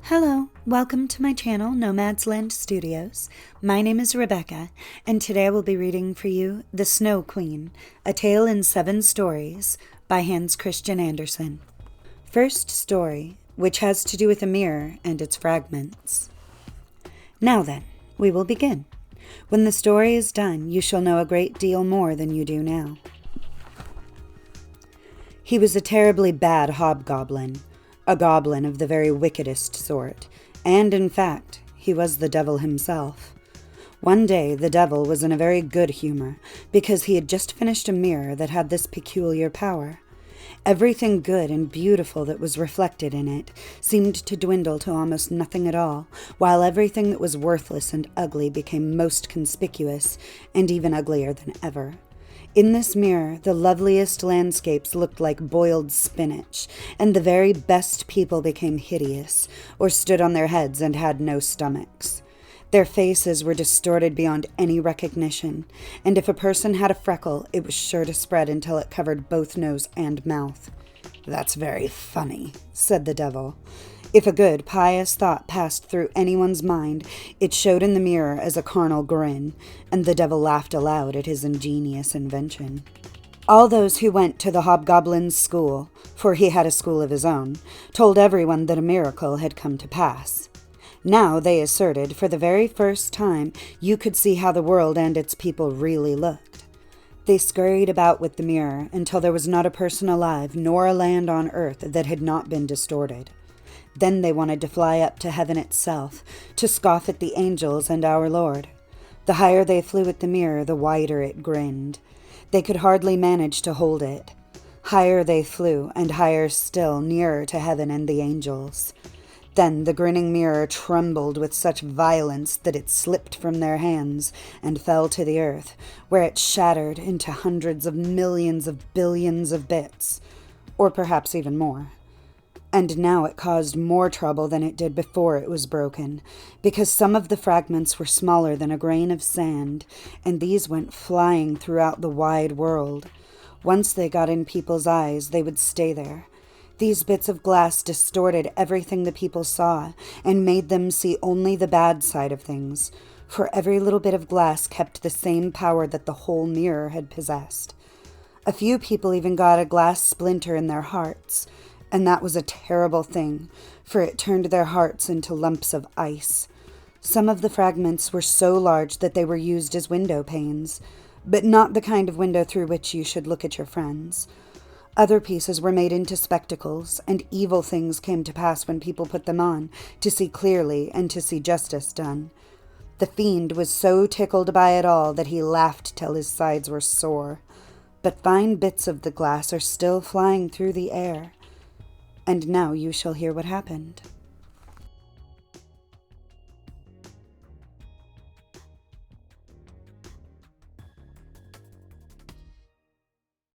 Hello, welcome to my channel, Nomad's Land Studios. My name is Rebecca, and today I will be reading for you The Snow Queen, A Tale in 7 Stories by Hans Christian Andersen. First story, which has to do with a mirror and its fragments. Now then, we will begin. When the story is done, you shall know a great deal more than you do now. He was a terribly bad hobgoblin, a goblin of the very wickedest sort, and, in fact, he was the devil himself. One day the devil was in a very good humor, because he had just finished a mirror that had this peculiar power. Everything good and beautiful that was reflected in it seemed to dwindle to almost nothing at all, while everything that was worthless and ugly became most conspicuous, and even uglier than ever. In this mirror, the loveliest landscapes looked like boiled spinach, and the very best people became hideous, or stood on their heads and had no stomachs. Their faces were distorted beyond any recognition, and if a person had a freckle, it was sure to spread until it covered both nose and mouth. "That's very funny," said the devil. If a good, pious thought passed through anyone's mind, it showed in the mirror as a carnal grin, and the devil laughed aloud at his ingenious invention. All those who went to the hobgoblin's school, for he had a school of his own, told everyone that a miracle had come to pass. Now, they asserted, for the very first time, you could see how the world and its people really looked. They scurried about with the mirror until there was not a person alive nor a land on earth that had not been distorted. Then they wanted to fly up to heaven itself, to scoff at the angels and our Lord. The higher they flew at the mirror, the wider it grinned. They could hardly manage to hold it. Higher they flew, and higher still, nearer to heaven and the angels. Then the grinning mirror trembled with such violence that it slipped from their hands and fell to the earth, where it shattered into hundreds of millions of billions of bits, or perhaps even more. And now it caused more trouble than it did before it was broken, because some of the fragments were smaller than a grain of sand, and these went flying throughout the wide world. Once they got in people's eyes, they would stay there. These bits of glass distorted everything the people saw, and made them see only the bad side of things, for every little bit of glass kept the same power that the whole mirror had possessed. A few people even got a glass splinter in their hearts, and that was a terrible thing, for it turned their hearts into lumps of ice. Some of the fragments were so large that they were used as window panes, but not the kind of window through which you should look at your friends. Other pieces were made into spectacles, and evil things came to pass when people put them on, to see clearly and to see justice done. The fiend was so tickled by it all that he laughed till his sides were sore. But fine bits of the glass are still flying through the air. And now you shall hear what happened.